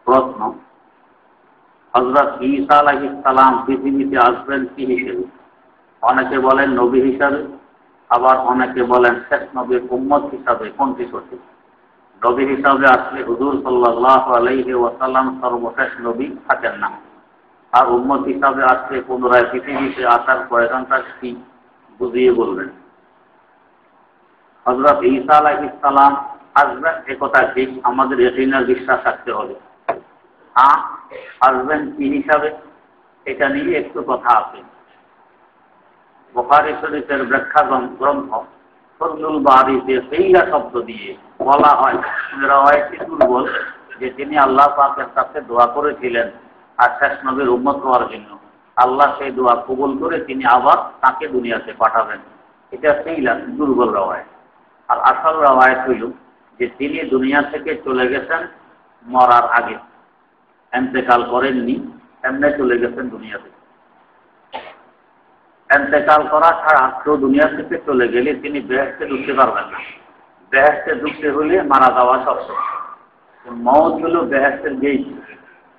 প্রশ্ন, হযরত ঈসা আলাইহিস সালাম পৃথিবীতে আসবেন কি হিসেবে? অনেকে বলেন নবী হিসাবে, আবার অনেকে বলেন শেষ নবীর উম্মত হিসাবে। কোনটি সঠিক? নবী হিসাবে আসলে হুজুর সাল্লাল্লাহু আলাইহি ওয়াসাল্লাম সর্বশেষ নবী থাকেন না। আর উম্মত হিসাবে আসলে পুনরায় পৃথিবীতে আসার প্রয়োজনটা কি বুঝিয়ে বলবেন। হযরত ঈসা আলাইহিস সালাম আসবেন একথা ঠিক, আমাদের ইয়াকিনের বিশ্বাস রাখতে হবে। হ্যাঁ, আসবেন কি হিসাবে এটা নিয়ে একটু কথা আছে। বুখারী শরীফের ব্যাখ্যা গ্রন্থ ফজলুল বারীতে সেইলা শব্দ দিয়ে বলা হয়, রাওয়ায়াতে দুর্বল, যে তিনি আল্লাহ পাকের কাছে দোয়া করেছিলেন আর শেষ নবীর উম্মত হওয়ার জন্য। আল্লাহ সেই দোয়া কবুল করে তিনি আবার তাকে দুনিয়াতে পাঠাবেন। এটা সেইলা দুর্বল রাওয়ায়াত। আর আসল রাওয়ায়াত হইল যে তিনি দুনিয়া থেকে চলে গেছেন মরার আগে, ইন্তেকাল করেননি, এমনি চলে গেছেন দুনিয়া থেকে। ইন্তেকাল করা ছাড়া কেউ দুনিয়া থেকে চলে গেলে তিনি বেহেশতে ঢুকতে পারবেন না। বেহেশতে ঢুকতে হলে মারা যাওয়া শর্ত। মওত হলো বেহেশতের গেট,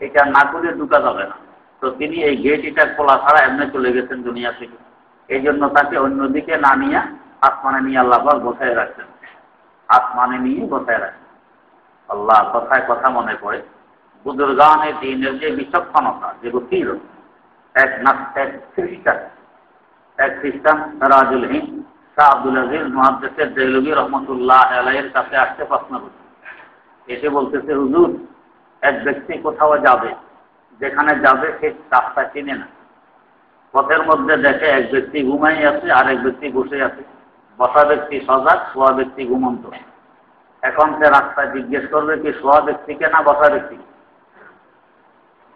এটা না করে ঢুকা যাবে না। তো তিনি এই গেট এটা খোলা ছাড়া এমনি চলে গেছেন দুনিয়া থেকে। এই জন্য তাকে অন্যদিকে না নিয়ে আসমানে নিয়ে আল্লাহ পাক বসায় রাখছেন। আসমানে নিয়ে বসায় রাখছেন। আল্লাহ কথায় কথা মনে পড়ে, বুজুর্গানে দ্বীনের যে বিচক্ষণতা, যে গতির, এক খ্রিস্টান রাজুল হিন্দ শাহ আব্দুল আজিজ মুহাদ্দিস দেহলভী রহমতুল্লাহ আলাইহির কাছে আসতে প্রশ্ন করছে। এসে বলতেছে, হুজুর, এক ব্যক্তি কোথাও যাবে, যেখানে যাবে সে রাস্তা চিনে না। পথের মধ্যে দেখে এক ব্যক্তি ঘুমাই আছে আর এক ব্যক্তি বসে আছে। বসা ব্যক্তি সজাগ, শোয়া ব্যক্তি ঘুমন্ত। এখন সে রাস্তা জিজ্ঞেস করবে কি শোয়া ব্যক্তিকে না বসা ব্যক্তি?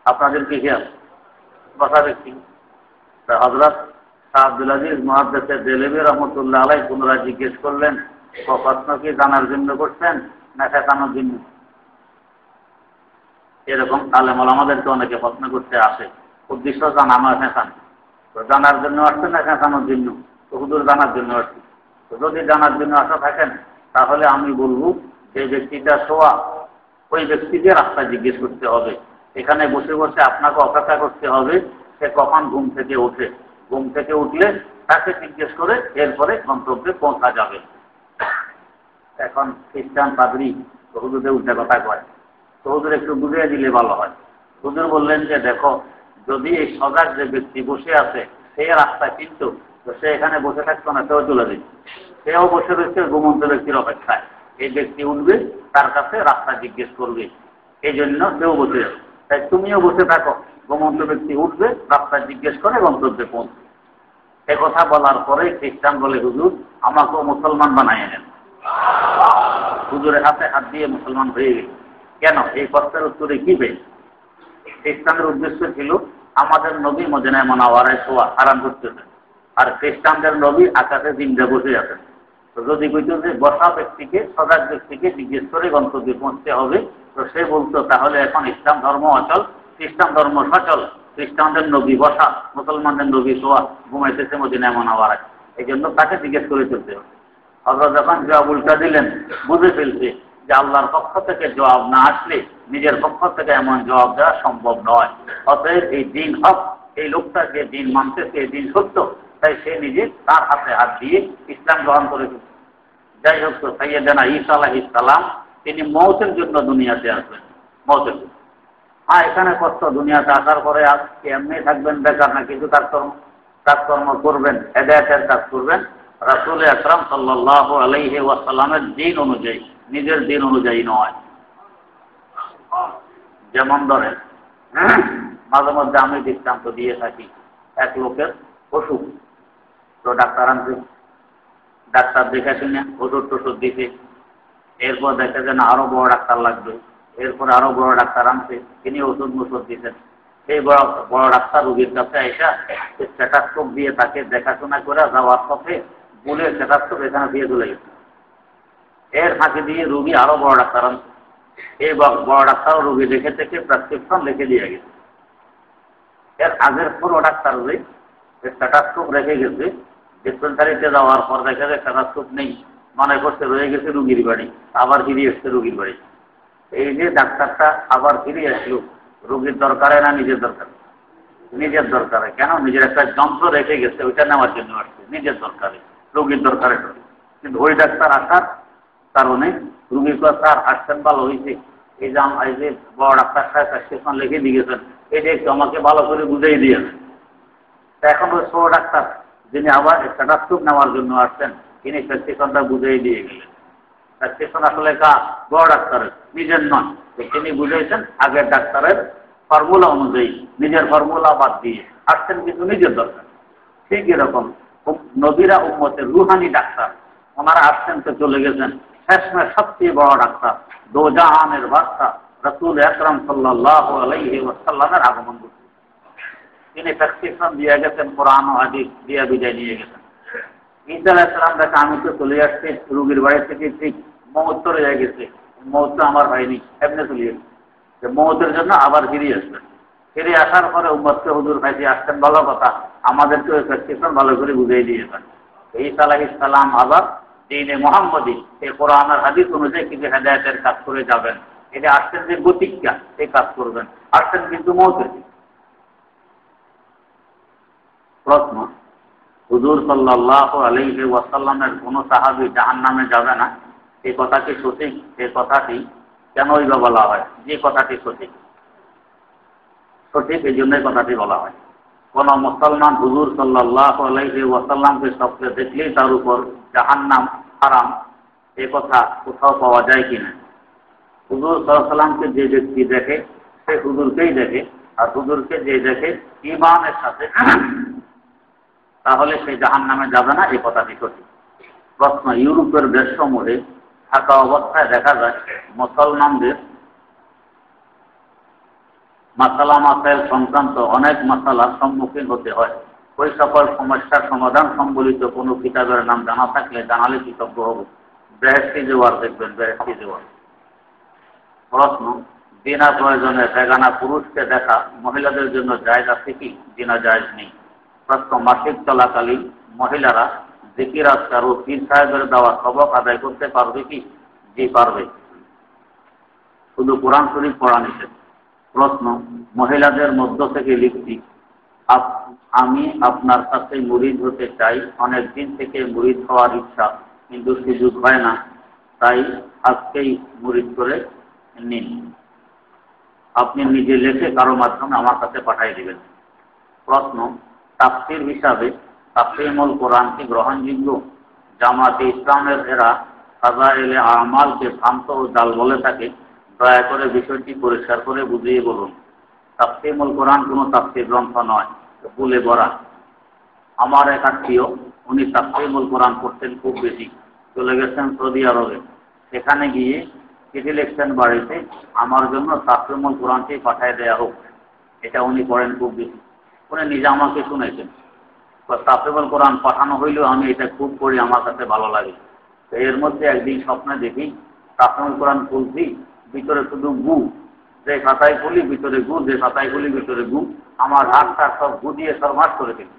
আপনাদের কি খেয়াল? বসা ব্যক্তি। হযরত শাহ আব্দুল আজিজ মুহাদ্দিস দেহলভী রহমতুল্লাহ আলাইহি পুনরায় জিজ্ঞেস করলেন, প্রশ্ন কি জানার জন্য করছেন না শেখানোর জন্য? এরকম আলেম ওলামাদেরকে অনেকে প্রশ্ন করতে আসে, উদ্দেশ্য জানানো, শেখানো। তো জানার জন্য আসছে না শেখানোর জন্য? তো হুজুর জানার জন্য আসছে। তো যদি জানার জন্য আসা থাকেন তাহলে আমি বলবো যে ব্যক্তিটা শোয়া, ওই ব্যক্তিকে রাস্তা জিজ্ঞেস করতে হবে। এখানে বসে বসে আপনাকে অপেক্ষা করতে হবে সে কখন ঘুম থেকে ওঠে। ঘুম থেকে উঠলে তাকে জিজ্ঞেস করে এরপরে গন্তব্যে পৌঁছা যাবে। এখন খ্রিস্টান পাদ্রী হুজুরে উল্টা কথা কয়, তো হুজুর একটু বুঝিয়ে দিলে ভালো হয়। হুজুর বললেন যে দেখো, যদি এই সজাগ যে ব্যক্তি বসে আছে সে রাস্তা কিন্তু, তো সে এখানে বসে থাকতো না, সেও চলে যেত। সেও বসে রয়েছে ঘুমন্ত ব্যক্তির অপেক্ষায়। এই ব্যক্তি উঠবে, তার কাছে রাস্তা জিজ্ঞেস করবে, এই জন্য সেও বসে যাবে। তাই তুমিও বসে থাকো, ঘুমন্ত ব্যক্তি উঠবে, রাস্তা জিজ্ঞেস করে গন্তব্যে পৌঁছবে। এ কথা বলার পরে খ্রিস্টান বলে, হুজুর আমাকেও মুসলমান বানায় নেন। হুজুরের হাতে হাত দিয়ে মুসলমান হয়ে গেল। কেন? এই প্রশ্নের উত্তরে কি পেয়ে? খ্রিস্টানদের উদ্দেশ্য ছিল আমাদের নবী মদিনায় মুনাওয়ারায় শোয়া আরাম করতেছেন, আর খ্রিস্টানদের নবী আকাশে জিন্দা বসে আছেন। তো যদি বলতো যে বসা ব্যক্তিকে, সজাগ ব্যক্তিকে জিজ্ঞেস করে গন্তব্যে পৌঁছতে হবে, তো সে বলতো তাহলে এখন ইসলাম ধর্ম অচল, খ্রিস্টান ধর্ম সচল। খ্রিস্টানদের নবী বসা, মুসলমানদের নবী শোয়া, ঘুমাইতেছে মদিনায় মুনাওয়ারায়। এই জন্য তাকে জিজ্ঞেস করে চলতে হবে। হযরত যখন জবাব উল্টা দিলেন, বুঝে ফেলছে যে আল্লাহর পক্ষ থেকে জবাব না আসলে নিজের পক্ষ থেকে এমন জবাব দেওয়া সম্ভব নয়। অতএব এই দিন হক, এই লোকটা যে দিন মানতেছে এই দিন সত্য, তাই সে নিজে তার হাতে হাত দিয়ে ইসলাম গ্রহণ করে ফেলছে। যাই হোক, তো সাইয়েদানা ঈসা আলাইহিস সালাম তিনি মওতের জন্য দুনিয়াতে আসবেন, মওতের জন্য। হ্যাঁ, এখানে কষ্ট, দুনিয়াতে আসার পরে আজকে এমনি থাকবেন বেকার না, কিছু কাজকর্ম করবেন, হেদায়েতের কাজ করবেন রাসূল আকরাম সাল্লাল্লাহু আলাইহি ওয়াসাল্লামের দিন অনুযায়ী, নিজের দিন অনুযায়ী নয়। যেমন ধরেন, মাঝে মধ্যে আমি দৃষ্টান্ত দিয়ে থাকি, এক লোকের অসুখ, তো ডাক্তার আনছে, ডাক্তার দেখে শুনে ওষুধ টষুধ দিতে, এরপর দেখে যে না আরো বড় ডাক্তার লাগবে, এরপরে আরো বড় ডাক্তার আনছে, তিনি ওষুধ মুষুধ দিতেন। সেই বড় ডাক্তার রোগীর কাছে এসে স্টেটাস্কোপ দিয়ে তাকে দেখাশোনা করে যাওয়ার পথে বলে স্টেটাস্কোপ এখানে দিয়ে চলে গেছে। এর ফাঁকে দিয়ে রোগী আরো বড় ডাক্তার আনছে, এই বড় ডাক্তার রোগী দেখে থেকে প্রেসক্রিপশন লিখে দিয়ে গেছে। এর আগের বড় ডাক্তার যে স্টেটাস্কোপ রেখে গেছে, ডিসপেন্সারিতে যাওয়ার পর দেখা যায় স্টেটাস্কোপ নেই, মনে করছে রয়ে গেছে রুগীর বাড়ি, আবার ফিরে এসছে রুগীর বাড়ি। এই যে ডাক্তারটা আবার ফিরে আসলো, রোগীর দরকারে না নিজের দরকারে? নিজের দরকারে। কেন? নিজের একটা যন্ত্র রেখে গেছে, ওইটা নেওয়ার জন্য আসছে নিজের দরকারে, রোগীর দরকারে। কিন্তু ওই ডাক্তার আসার কারণে রুগীর কথা আসছেন, ভালো হয়েছে, এই যে বড় ডাক্তার সাহেব প্রেসক্রিপশন লিখে দিয়েছেন, এটা একটু আমাকে ভালো করে বুঝিয়ে দিয়েছেন। এখন ওই ছোট ডাক্তার যিনি আবার স্ট্যাটাস্কোপ নেওয়ার জন্য আসছেন, তিনি প্রেসক্রিপশনটা বুঝিয়ে দিয়ে গেলেন। প্রেসক্রিপশন আসলে বড় ডাক্তারের, নিজের নয়। তিনি বুঝাইছেন আগের ডাক্তারের ফর্মুলা অনুযায়ী, নিজের ফর্মুলা বাদ দিয়ে আসছেন, কিন্তু নিজের দরকার। ঠিক এরকম নবীরা উম্মতের রুহানি ডাক্তার, ওনারা আসছেন তো চলে গেছেন। শেষমেশ সবচেয়ে বড় ডাক্তার, দো জাহানের বাদশা রাসূল আকরাম সাল্লাল্লাহু আলাইহি ওয়াসাল্লামের আগমন ঘটছে। তিনি প্রেসক্রিপশন দিয়ে গেছেন, কোরআন ও হাদিস দিয়ে বিদায় নিয়ে গেছেন। ঈসা আলাইহিস সালাম দেখে আমি তো চলে আসছি রুগীর বাড়ি থেকে, ঠিক মৌত রয়ে গেছে, মৌত আমার হয়নি, এমনি চলে গেছে। মৌতের জন্য আবার ফিরে আসবেন। ফিরে আসার পরে উম্মতকে হুজুর ভাইজি আসছেন, ভালো কথা, আমাদেরকে ওই প্রেসক্রিপশন ভালো করে বুঝিয়ে দিয়েছেন। ঈসা আলাইহিস সালাম আবার দ্বীনে মুহাম্মদী, এই কোরআন আর হাদিস অনুযায়ী কিছু হেদায়েতের কাজ করে যাবেন। এটা আসছেন যে গতিজ্ঞা, এই কাজ করবেন, আসছেন কিন্তু মৌতের দিন। প্রশ্ন, হুজুর সাল্লাল্লাহু আলাইহি ওয়াসাল্লামের কোন সাহাবী জাহান্নামে যাবে না, এই কথাটি সঠিক? এই কথাটি কেনই বা বলা হয়? যে কথাটি সঠিক, সঠিক এই জন্যই কথাটি বলা হয়। কোন মুসলমান হুজুর সাল্লাল্লাহু আলাইহি ওয়াসাল্লামকে স্বপ্নে দেখলেই তার উপর জাহান্নাম হারাম, এ কথা কোথাও পাওয়া যায় কিনা? হুজুর সাল্লাল্লাহু আলাইহি ওয়াসাল্লামকে যে ব্যক্তি দেখে সে হুজুরকেই দেখে, আর হুজুরকে যে দেখে ঈমানের সাথে, তাহলে সে জাহান্নামে যাবে না, এই কথাটি সঠিক। প্রশ্ন, ইউরোপের দেশসমূহে থাকা অবস্থায় দেখা যায় মুসলমানদের মাসালা মাসাইল সংক্রান্ত অনেক মাসালার সম্মুখীন হতে হয়। ওই সকল সমস্যার সমাধান সম্বলিত কোনো কিতাবের নাম জানা থাকলে জানালে কৃতজ্ঞ হব। বেহেশতি জোয়ার দেখবেন, বেহেশতি জোয়ার। প্রশ্ন, বিনা প্রয়োজনে বেগানা পুরুষকে দেখা মহিলাদের জন্য জায়েজ আছে কি? বিনা জায়েজ নেই। প্রশ্ন, মাসিক চলাকালীন মহিলারা জিকির আজকার ও পীর সাহেবের দেওয়া সবক আদায় করতে পারবে কি? জি পারবে, শুধু কোরআন শরীফ পড়া নিষেধ। প্রশ্ন, মহিলাদের মধ্য থেকে লিখছি, আমি আপনার কাছে মুরিদ হতে চাই, অনেক দিন থেকে মুরিদ হওয়ার ইচ্ছা, কিন্তু সুযোগ হয় না, তাই আজকেই মুরিদ করে নিন। আপনি নিজে লিখে কারো মাধ্যমে আমার কাছে পাঠিয়ে দিবেন। প্রশ্ন, তাফসীর হিসাবে তাফসীরুল কোরআন কি গ্রহণযোগ্য? জামাতে ইসলামের এরা ফাযাইলে আমালকে ভ্রান্ত ও জাল বলে থাকে, দয়া করে বিষয়টি পরিষ্কার করে বুঝিয়ে বলুন। তাফসীরুল কোরআন কোনো তাফসীর গ্রন্থ নয়, ভুলে ভরা। আমার এক আত্মীয়, উনি তাফসীরুল কোরআন পড়তেন খুব বেশি, চলে গেছেন সৌদি আরবে। সেখানে গিয়ে চিঠি লিখছেন বাড়িতে, আমার জন্য তাফসীরুল কোরআনটি পাঠিয়ে দেওয়া হোক। এটা উনি পড়েন খুব বেশি। উনি নিজে আমাকে শুনেছেন, তাফসীরুল কোরআন পাঠানো হইলেও আমি এটা খুব পড়ি, আমার কাছে ভালো লাগে। তো এর মধ্যে একদিন স্বপ্নে দেখি তাফসীরুল কোরআন খুলছি, ভিতরে শুধু গু, যে খাতায় খুলি ভিতরে গু, যে খাতায় খুলি ভিতরে গু, আমার হাতটা সব গু দিয়ে সরমাস করে দিল।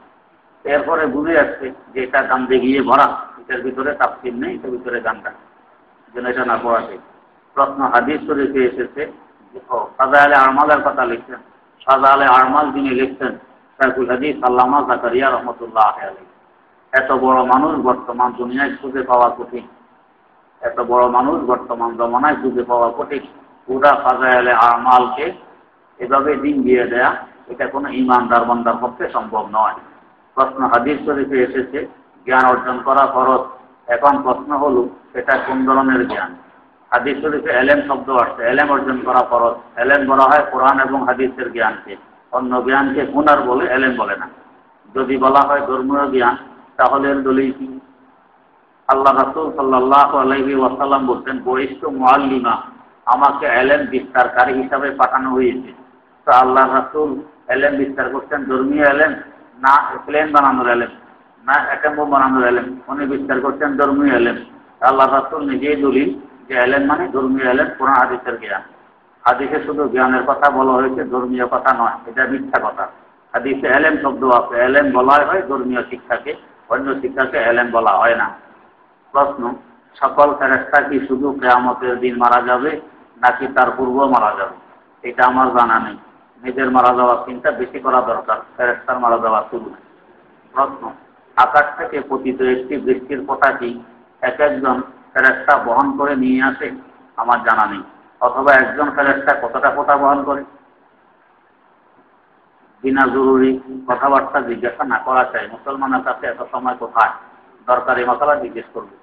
এরপরে বুঝে আসছে যে এটা গান্ধে গিয়ে ভরা, এটার ভিতরে তাফসীর নেই, এটার ভিতরে গানটা, যেন এটা না পড়াতে। প্রশ্ন, হাদিস শরীফে এসেছে, ফাযাইলে আমালের কথা লিখছেন, ফাযাইলে আমাল যিনি লিখছেন শাইখুল হাদিস আল্লামা যাকারিয়া রাহমাতুল্লাহ আলাইহি। এত বড় মানুষ বর্তমান দুনিয়ায় খুঁজে পাওয়া কঠিন, এত বড় মানুষ বর্তমান জমানায় খুঁজে পাওয়া কঠিন। পুরা ফাযাইলে আমালকে এভাবে দিন দিয়ে দেয়া, এটা কোনো ঈমানদার বান্দার পক্ষে সম্ভব নয়। প্রশ্ন, হাদিস শরীফে এসেছে জ্ঞান অর্জন করা ফরজ। এখন প্রশ্ন হলো সেটা কোন ধরনের জ্ঞান? হাদিস শরীফে এলেম শব্দ আসছে, এলেম অর্জন করা ফরজ। এলেম বলা হয় কোরআন এবং হাদিসের জ্ঞানকে, অন্য জ্ঞানকে হুনার বলে, এলেম বলে না। যদি বলা হয় ধর্মীয় জ্ঞান, তাহলে এর দলিল কি? আল্লাহ রাসূল সাল্লাল্লাহু আলাইহি ওয়াসাল্লাম বলতেন, বরিষ্ঠ মুআল্লিমা, আমাকে এলেম বিস্তারকারী হিসাবে পাঠানো হয়েছে। তো আল্লাহ রাসূল এলেম বিস্তার করছেন ধর্মীয় এলেম, না প্লেন বানানোর এলেম, না একাম্ব বানানোর এলেম? উনি বিস্তার করছেন ধর্মীয় এলেম। আল্লাহ রাসূল নিজেই দলিল যে এলেম মানে ধর্মীয় এলেম, কোরআন হাদিসের জ্ঞান। হাদিসে শুধু জ্ঞানের কথা বলা হয়েছে, ধর্মীয় কথা নয়, এটা মিথ্যা কথা। হাদিসে এলেম শব্দ আছে, এলেম বলা হয় ধর্মীয় শিক্ষাকে, অন্য শিক্ষাকে এলেম বলা হয় না। প্রশ্ন, সকল ফেরেশতা কি শুধু কিয়ামতের দিন মারা যাবে, নাকি তার পূর্ব মারা যাবে, এটা আমার জানা নেই। নিজের মারা যাওয়ার চিন্তা বেশি করা দরকার, ফেরেশতার মারা যাওয়ার তুলনায়। প্রশ্ন, আকাশ থেকে পতিত একটি বৃষ্টির কথা কি এক একজন ফেরেশতা বহন করে নিয়ে আসে? আমার জানা নেই। অথবা একজন ফেরেশতা কতটা কথা বহন করে? বিনা জরুরি কথাবার্তা জিজ্ঞাসা না করা চাই। মুসলমানের কাছে এত সময় কোথায় দরকারি মশলা জিজ্ঞেস করবে?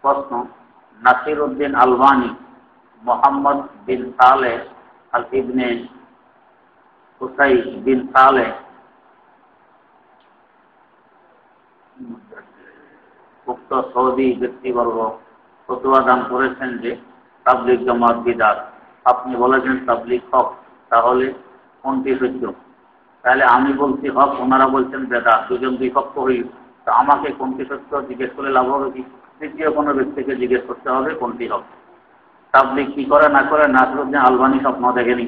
প্রশ্ন, নাসির উদ্দিন আলবানী মোহাম্মদ বিন সালে আল ইবনে হুসাই বিন সালে উক্ত সৌদি ব্যক্তিবর্গ ফতোয়া দান করেছেন যে তাবলিগ জামাত বিদআত। আপনি বলেছেন তাবলিগ হক, তাহলে কোনটি সত্য? তাহলে আমি বলছি হক, ওনারা বলছেন বেদাত, দুজন বিপক্ষ হই। তো আমাকে কোনটি সত্য জিজ্ঞেস করে লাভ হবে কি? তৃতীয় কোনো ব্যক্তিকে জিজ্ঞেস করতে হবে কোনটি হক। তাবলিগ কি করে না করে নাসিরউদ্দিন আলবানী স্বপ্ন দেখেনি।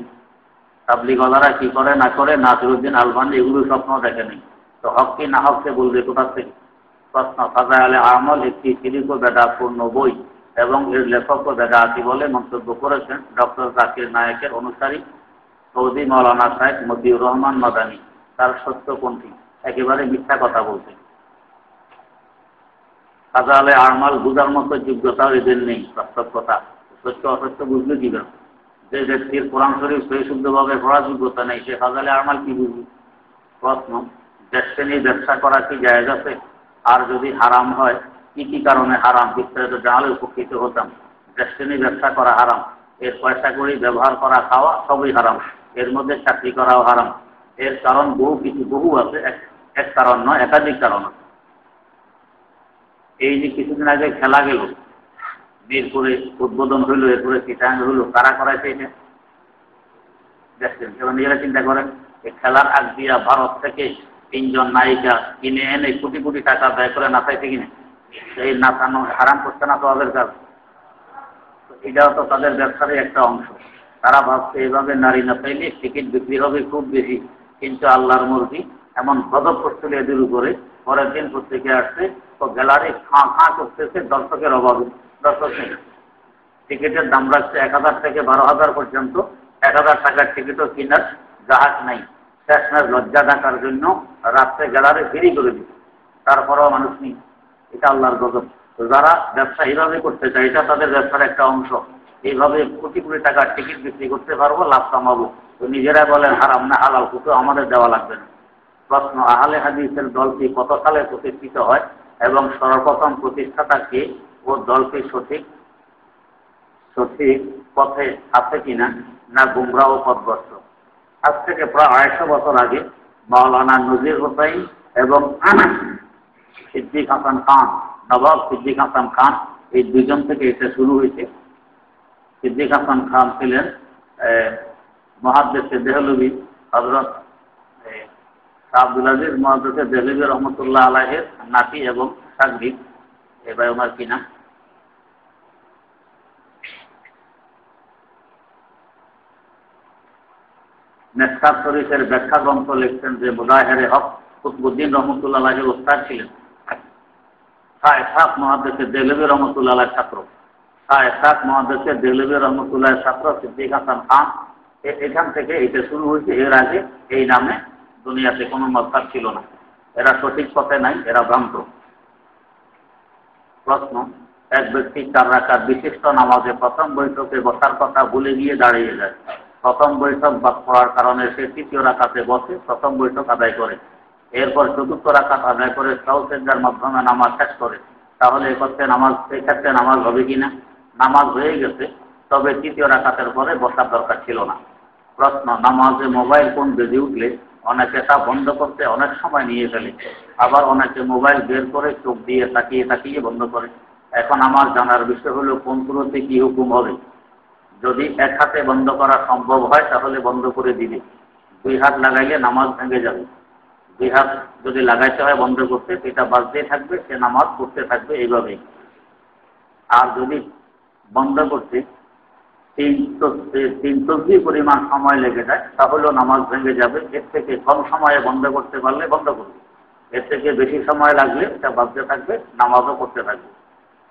তাবলিগওয়ালারা কি করে না করে নাসিরউদ্দিন আলবানী এগুলো স্বপ্ন দেখেনি। তো হক কি না হক সে বলবে কোথা থেকে? প্রশ্ন, ফাজাইলে আমল একটি শিরিক ও বেদাতপূর্ণ বই এবং এর লেখকও বেদাতি বলে মন্তব্য করেছেন ডক্টর জাকির নায়েকের অনুসারী সৌদি মাওলানা সাহেব মতিউর রহমান মাদানী। তার সত্য কোনটি? একেবারে মিথ্যা কথা বলছেন। ফাজাইলে আমাল বুঝার মতো যোগ্যতাও এদের নেই। বাস্তব কথা, সত্য অসত্য বুঝবে কি না? যে ব্যক্তির কোরআন শরীফ সহি শুদ্ধভাবে পড়ার যোগ্যতা নেই, সে ফাজাইলে আমাল কি বুঝবে? প্রশ্ন, দেশকে নিয়ে ব্যবসা করা কি জায়েজ আছে? আর যদি হারাম হয় কি কি কারণে হারাম? বিস্তারিত জানালে উপকৃত হতাম। দেশকে নিয়ে ব্যবসা করা হারাম, এর পয়সা করি ব্যবহার করা খাওয়া সবই হারাম, এর মধ্যে চাকরি করাও হারাম। এর কারণ বহু আছে, এক কারণ নয়, একাধিক কারণ আছে। এই যে কিছুদিন আগে খেলা গেল, মিরপুরে উদ্বোধন হইল, এরপরে চিটাং হইল, কারা করাইছে এটা? দেখছেন, সেটা নিজেরা চিন্তা করেন। এই খেলার আগ দিয়া ভারত থেকে 3 জন নায়িকা কিনে এনে কোটি কোটি টাকা ব্যয় করে নাচাইছে কিনে, সেই নাচানো হারাম করছে না তো তাদের কাজ? এটাও তো তাদের ব্যবসারই একটা অংশ। তারা ভাবছে এভাবে নারী নাচাইলে টিকিট বিক্রি হবে খুব বেশি, কিন্তু আল্লাহর মর্জি এমন গজব করছিল এদের উপরে। পরের দিন পত্রিকা আসছে, তো গ্যালারি খাঁ খাঁ করতেছে দর্শকের অভাবে। দর্শক নেই, টিকিটের দাম রাখছে 1000 থেকে 12,000 পর্যন্ত। 1000 টাকার টিকিটও কিনার জাহাজ নাই। শেষ ম্যাচ লজ্জা ঢাকার জন্য রাত্রে গ্যালারি ফ্রি করে দিচ্ছে, তারপরেও মানুষ নেই। এটা আল্লাহর গজব। তো যারা ব্যবসা এইভাবে করতে চায়, এটা তাদের ব্যবসার একটা অংশ। এইভাবে কোটি কোটি টাকার টিকিট বিক্রি করতে পারবো, লাভ কামাবো। তো নিজেরা বলেন হারাম না হালাল, কিন্তু আমাদের দেওয়া লাগবে না। প্রশ্ন, আহলে হাদিসের দলটি কত সালে প্রতিষ্ঠিত হয় এবং সর্বপ্রথম প্রতিষ্ঠাতা কে ও দলটি সঠিক পথে আছে কিনা না গুমরাহ ও পথভ্রষ্ট? আজ থেকে প্রায় 250 বছর আগে মাওলানা নজির হোসাইন এবং সিদ্দিক হাসান খান, নবাব সিদ্দিক হাসান খান, এই দুজন থেকে এটা শুরু হয়েছে। সিদ্দিক হাসান খান ছিলেন মুহাদ্দিস দেহলভী হযরত আব্দুল আজিজ মুহাদ্দিস দেহলভী রহমতুল্লাহ আলাইহির নাতি এবং শাগরিদ। এবার ওনার কি নাম? মেশকাত শরীফের ব্যাখ্যা গ্রন্থ লিখছেন যে মুজাহিরে হক কুতুবউদ্দিন রহমতুল্লাহ আলাইহির ওস্তাদ ছিলেন। শাহ ইসহাক মুহাদ্দিস দেহলভী রহমতুল্লাহ আলাইহির ছাত্র। শাহ ইসহাক মুহাদ্দিস দেহলভী রহমতুল্লাহের ছাত্র সিদ্দিক হাসান খান। এখান থেকে এটা শুরু হয়েছে। এর আগে এই নামে দুনিয়াতে কোনো মাযহাব ছিল না। এরা সঠিক পথে নাই, এরা ভ্রান্ত। প্রশ্ন, এক ব্যক্তি 4 রাকাত বিশিষ্ট নামাজে প্রথম বৈঠকে বসার কথা ভুলে গিয়ে দাঁড়িয়ে যায়। প্রথম বৈঠক বাদ পড়ার কারণে সে 3য় রাকাতে বসে প্রথম বৈঠক আদায় করে। এরপর 4র্থ রাকাত আদায় করে সাউসেজদার মাধ্যমে নামাজ শেষ করে। তাহলে এক্ষেত্রে নামাজ হবে কিনা? নামাজ হয়ে গেছে, তবে 3য় রাকাতের পরে বসার দরকার ছিল না। প্রশ্ন, নামাজে মোবাইল ফোন বেজে উঠলে অনেকে তা বন্ধ করতে অনেক সময় নিয়ে ফেলে, আবার অনেকে মোবাইল বের করে চোখ দিয়ে তাকিয়ে তাকিয়ে বন্ধ করে। এখন আমার জানার বিষয় হলো কোনগুলোতে কি হুকুম হবে? যদি এক হাতে বন্ধ করা সম্ভব হয় তাহলে বন্ধ করে দিবে। 2 হাত লাগাইলে নামাজ ভেঙে যাবে। 2 হাত যদি লাগাইতে হয় বন্ধ করতে, সেটা বাজতেই থাকবে, সে নামাজ পড়তে থাকবে এইভাবেই। আর যদি বন্ধ করতে 3 তসবিহ পরিমাণ সময় লেগে যায় তাহলেও নামাজ ভেঙে যাবে। এর থেকে কম সময়ে বন্ধ করতে পারলে বন্ধ করবে, এর থেকে বেশি সময় লাগলে এটা বাজতে থাকবে, নামাজও করতে থাকবে।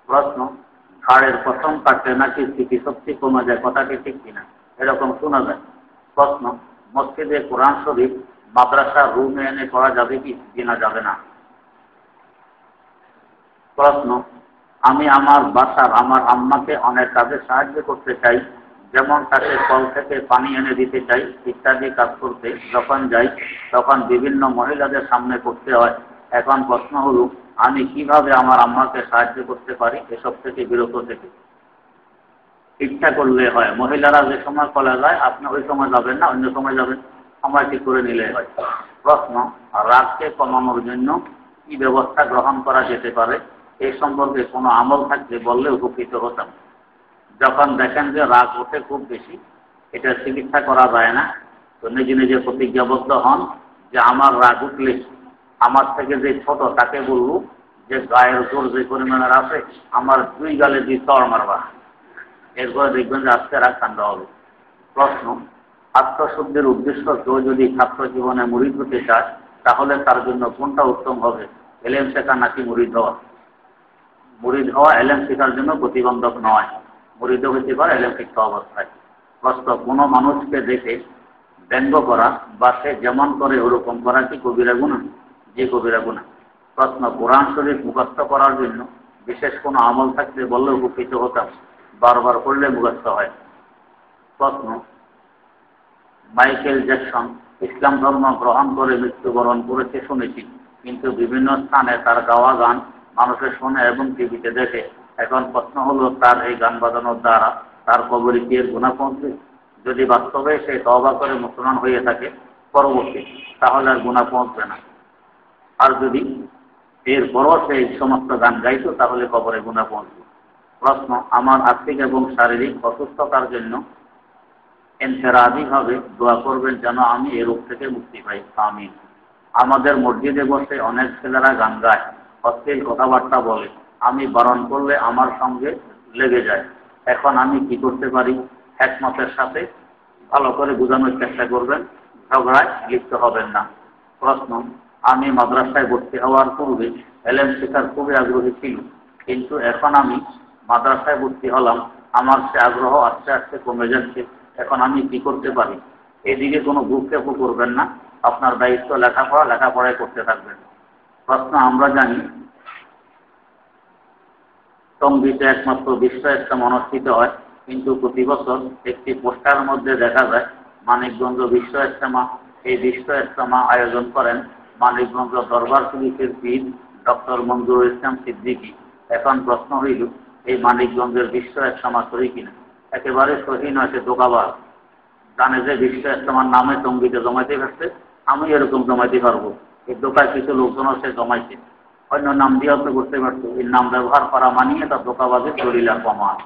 প্রশ্ন, হাড়ের প্রথম কাটলে নাকি স্মৃতিশক্তি কমে যায়, কথাটি ঠিক কিনা? এরকম শোনা যায়। প্রশ্ন, মসজিদে কোরআন শরীফ মাদ্রাসা রুমে এনে পড়া যাবে কি কিনা যাবে না? প্রশ্ন, আমি আমার বাসার আমার আম্মাকে অনেক কাজে সাহায্য করতে চাই, যেমন তাকে কল থেকে পানি এনে দিতে চাই ইত্যাদি কাজ করতে যখন যাই তখন বিভিন্ন মহিলাদের সামনে করতে হয়। এখন প্রশ্ন হলো, আমি কিভাবে আমার আম্মাকে সাহায্য করতে পারি এসব থেকে বিরত থেকে? ইচ্ছা করলে হয়, মহিলারা যে সময় কলে যায় আপনি ওই সময় যাবেন না, অন্য সময় যাবেন, সময় ঠিক করে নিলে হয়। প্রশ্ন, রাগকে কমানোর জন্য কি ব্যবস্থা গ্রহণ করা যেতে পারে? এই সম্পর্কে কোনো আমল থাকলে বললে উপকৃত হতাম। যখন দেখেন যে রাগ ওঠে খুব বেশি, এটা চিকিৎসা করা যায় না, তো নিজে নিজে প্রতিজ্ঞাবদ্ধ হন যে আমার রাগ উঠলে আমার থেকে যে ছোট তাকে বলবো যে গায়ের জোর যে পরিমাণের আছে আমার 2 গালে 2 চড় মারবা, এরপরে দেখবেন যে আজকে রাগ ঠান্ডা হবে। প্রশ্ন, আত্মশুদ্ধির উদ্দেশ্য কেউ যদি ছাত্র জীবনে মুরিদ হতে চায় তাহলে তার জন্য কোনটা উত্তম হবে, এলেম শেখা নাকি মুরিদ হওয়া? মুরিদ হওয়া এলেম শেখার জন্য প্রতিবন্ধক নয়, মুরিদ হতে পারে এলেম শিক্ষা অবস্থায়। প্রশ্ন, কোনো মানুষকে দেখে ব্যঙ্গ করা বা সে যেমন করে ওরকম করা কি কবিরা গুনাহ? যে কবিরা গুনাহ। প্রশ্ন, কোরআন শরীফ মুখস্থ করার জন্য বিশেষ কোনো আমল থাকলে বললে উপকৃত হতাম, বারবার পড়লে মুখস্থ হয়। প্রশ্ন, মাইকেল জ্যাকসন ইসলাম ধর্ম গ্রহণ করে মৃত্যুবরণ করেছে শুনেছি, কিন্তু বিভিন্ন স্থানে তার গাওয়া গান মানুষে শোনে এবং টিভিতে দেখে। এখন প্রশ্ন হলো, তার এই গান বাজানোর দ্বারা তার কবরে কি এর গুনাহ পৌঁছবে? যদি বাস্তবে সে তওবা করে মুসলমান হয়ে থাকে পরবর্তী, তাহলে আর গুনাহ পৌঁছবে না। আর যদি এরপরও সে এই সমস্ত গান গাইতো তাহলে কবরে গুনাহ পৌঁছবে। প্রশ্ন, আমার আর্থিক এবং শারীরিক অসুস্থতার জন্য ইনফেরাদিভাবে দোয়া করবেন যেন আমি এ রোগ থেকে মুক্তি পাই, আমিন। আমাদের মসজিদে বসে অনেক ছেলেরা গান গায়, অশ্লীল কথাবার্তা বলে, আমি বারণ করলে আমার সঙ্গে লেগে যায়। এখন আমি কি করতে পারি? হিকমতের সাথে ভালো করে বোঝানোর চেষ্টা করবেন, ঝগড়ায় লিপ্ত হবেন না। প্রশ্ন, আমি মাদ্রাসায় ভর্তি হওয়ার পূর্বে এলেম শেখার খুবই আগ্রহী ছিল, কিন্তু এখন আমি মাদ্রাসায় ভর্তি হলাম, আমার সে আগ্রহ আস্তে আস্তে কমে যাচ্ছে। এখন আমি কি করতে পারি? এদিকে কোনো ভ্রুক্ষেপও করবেন না, আপনার দায়িত্ব লেখাপড়ায় করতে থাকবেন। প্রশ্ন, আমরা জানি টঙ্গীতে একমাত্র বিশ্ব ইজতেমা অনুষ্ঠিত হয়, কিন্তু প্রতি বছর একটি পোস্টারের মধ্যে দেখা যায় মানিকগঞ্জ বিশ্ব ইজতেমা। এই বিশ্ব ইজতেমা আয়োজন করেন মানিকগঞ্জ দরবার শরীফের পীর ডক্টর মঞ্জুরুল ইসলাম সিদ্দিকী। এখন প্রশ্ন হইল, এই মানিকগঞ্জের বিশ্ব ইজতেমা সহি কিনা? একেবারে সহি নয়, সে ধোঁকাবাজ। জানে যে বিশ্ব ইজতেমার নামে টঙ্গীতে জমাইতে পারছে, আমি এরকম জমাইতে পারবো, এই দোকায় কিছু লোকজনও সে জমাইছে, অন্য নাম দিয়েও তো করতে পারতো। এই নাম ব্যবহার করা মানিয়ে তার ধোঁকাবাজের দলিল প্রমাণ।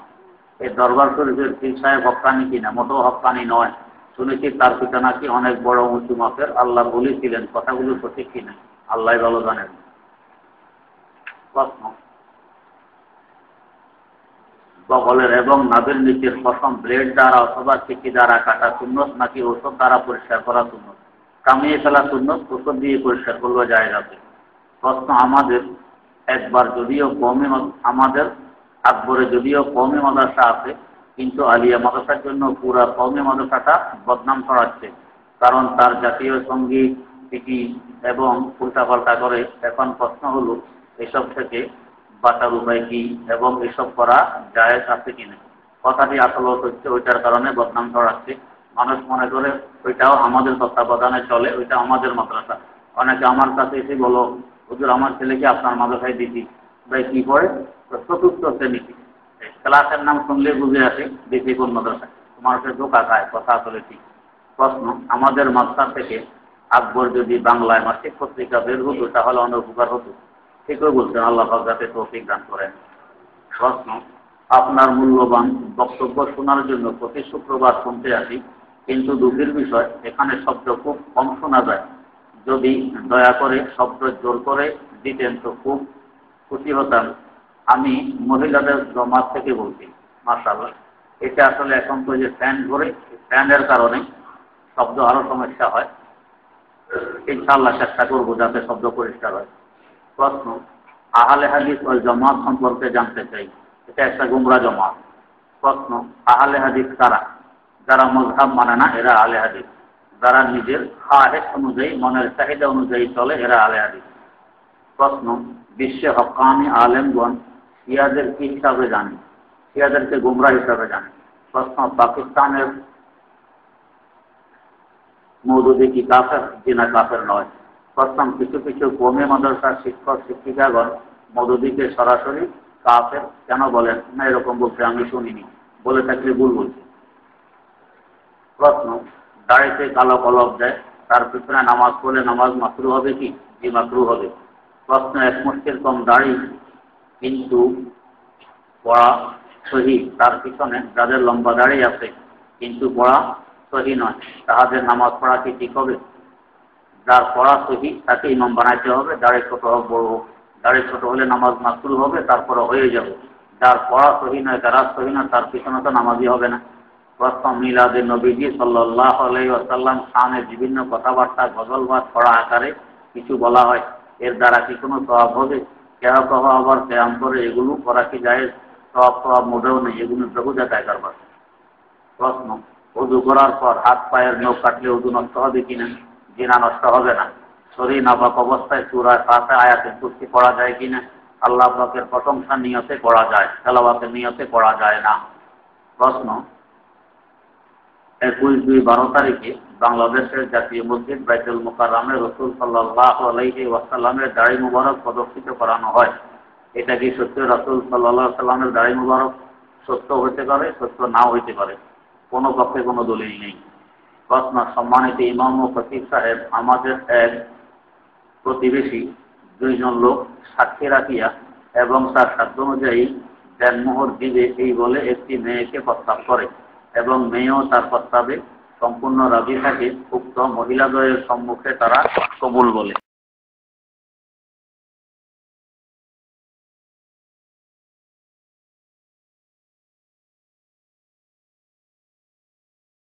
এই দরবার শরীফের পীর সাহেব হক্কানি কিনা? মোটেও হক্কানি নয়। শুনেছি তার পিতা নাকি অনেক বড় উঁচু মাপের আল্লাহ বলেছিলেন, কথাগুলো সঠিক কিনা আল্লাহ ভালো জানেন। প্রশ্ন, বগলের এবং নাভের নিচের পশম ব্লেড দ্বারা অথবা চিকি দ্বারা কাটা সুন্নত নাকি ওষুধ দ্বারা পরিষ্কার করা সুন্নত? কামিয়ে ফেলা সুন্নত, ওষুধ দিয়ে পরিষ্কার করলে যায় যাবে। প্রশ্ন, আমাদের আকবরে যদিও কওমি মাদ্রাসা আছে, কিন্তু আলিয়া মাদ্রাসার জন্য পুরা কওমি মাদ্রাসাটা বদনাম ছড়াচ্ছে, কারণ তার জাতীয় সঙ্গীত পিটি এবং উল্টাপাল্টা করে। এখন প্রশ্ন হলো, এসব থেকে বাঁচার উপায় কি এবং এসব করা জায়েজ আছে কিনা? কথাটি আসলে হচ্ছে ওইটার কারণে বদনাম ছড়াচ্ছে। মানুষ মনে করে ওইটাও আমাদের তত্ত্বাবধানে চলে, ওইটা আমাদের মাদ্রাসা। অনেকে আমার কাছে এসে বলো, হুজুর আমার ছেলেকে আপনার মাদ্রাসায় দিচ্ছি, ভাই কি পড়ে? চতুর্থ শ্রেণীতে। ক্লাসের নাম শুনলে বুঝে আসে দিদি কোন মাদ্রাসায়। মানুষের ধোঁকা খায়, কথা আসলে ঠিক। প্রশ্ন, আমাদের মাদ্রাসা থেকে আকবর যদি বাংলায় মাসিক পত্রিকা বের হতো তাহলে অনেক উপকার হতো। ঠিকই বলছেন, আল্লাহ পাক যাতে তৌফিক দান করেন। প্রশ্ন, আপনার মূল্যবান বক্তব্য শোনার জন্য প্রতি শুক্রবার শুনতে আসি, কিন্তু দুঃখের বিষয় এখানে শব্দ খুব কম শোনা যায়। যদি দয়া করে শব্দ জোর করে দিতেন তো খুব খুশি হতাম। আমি মহিলাদের জমাত থেকে বলছি। মাশাআল্লাহ, এটা আসলে এখন তো যে ফ্যান ঘুরে, ফ্যানের কারণে শব্দ আরো সমস্যা হয়। ইনশাআল্লাহ চেষ্টা করবো যাতে শব্দ পরিষ্কার হয়। প্রশ্ন, আহলে হাদিস ওয়াল জামাত সম্পর্কে জানতে চাই। এটা একটা গুমরা জমাত। প্রশ্ন, আহলে হাদিস কারা? যারা মযহাব মানে না এরা আহলে হাদিস, যারা নিজের খাহেশ অনুযায়ী মনের চাহিদা অনুযায়ী চলে এরা আহলে হাদিস। প্রশ্ন, বিশ্বে হক্কানি আলেমগণ শিয়াদের কি হিসাবে জানে? শিয়াদেরকে গুমরা হিসাবে জানে। প্রশ্ন, পাকিস্তানের মওদুদি কি কাফের? জিনা কাফের নয়। প্রশ্ন, কিছু কিছু কওমি মাদ্রাসার শিক্ষক শিক্ষিকাগণ মওদুদিকে সরাসরি কাফের কেন বলেন না? এরকম বলতে আমি শুনিনি, বলে থাকলে ভুল বলছি। প্রশ্ন, দাড়িতে কালো কলম দেয়, তার পিছনে নামাজ পড়লে নামাজ মাকরু হবে কি? জি, মাকরু হবে। প্রশ্ন, এক মুষ্টির কম দাড়ি কিন্তু পড়া সহি, তার পিছনে যাদের লম্বা দাড়ি আছে কিন্তু পড়া সহি নয়, তাহাদের নামাজ পড়া কি ঠিক হবে? যার পড়া সহি তাকে ইমাম বানাইতে হবে, দাড়ি ছোট হোক বড় হোক। দাড়ি ছোট হলে নামাজ মাকরু হবে, তারপরে হয়ে যাবে। যার পড়া সহি নয়, যারা সহি নয়, তার পিছনে তো নামাজই হবে না। প্রথম, মিলাদে নবীজি সাল্লাল্লাহু আলাইহি ওয়াসাল্লাম শানে বিভিন্ন কথাবার্তা গজল বা ছড়া আকারে কিছু বলা হয়, এর দ্বারা কি কোনো সওয়াব হবে? কেহ কেহ আবার কেয়াম করে এগুলো করা কি জায়েজ? সওয়াব মোটেও নেই, এগুলো বেহুদা কায়দার কাজ। প্রশ্ন, ওযু করার পর হাত পায়ের নখ কাটলে ওযু নষ্ট হবে কিনা? জি না, নষ্ট হবে না। শরীর নাপাক অবস্থায় সূরা ফাতিহা আয়াতুল কুরসি পড়া যায় কিনা? আল্লাহ পাকের প্রশংসা নিয়তে পড়া যায়, তেলাওয়াতের নিয়তে পড়া যায় না। প্রশ্ন, 21/2/12 তারিখে বাংলাদেশের জাতীয় মসজিদ বাইতুল মুকাররমে রাসূল সাল্লাল্লাহু আলাইহি ওয়াসাল্লামের দাড়ি মুবারক প্রদর্শিত করানো হয়। এটা কি সত্য? রাসূল সাল্লাল্লাহু আলাইহি ওয়াসাল্লামের দাড়ি মুবারক সত্য হতে পারে, সত্য নাও হতে পারে, কোনো পক্ষে কোনো দলিল নেই। প্রশ্ন, সম্মানিত ইমাম ও খতিব সাহেব, আমাদের এক প্রতিবেশী 2 জন লোক সাক্ষী রাখিয়া এবং তার সাধ্য অনুযায়ী দেনমোহর দিবে এই বলে একটি মেয়েকে প্রস্তাব করে এবং মেয়েও তার প্রস্তাবে সম্পূর্ণ রাজি থাকে। উক্ত মহিলাদ্বয়ের সম্মুখে তারা কবুল বলে।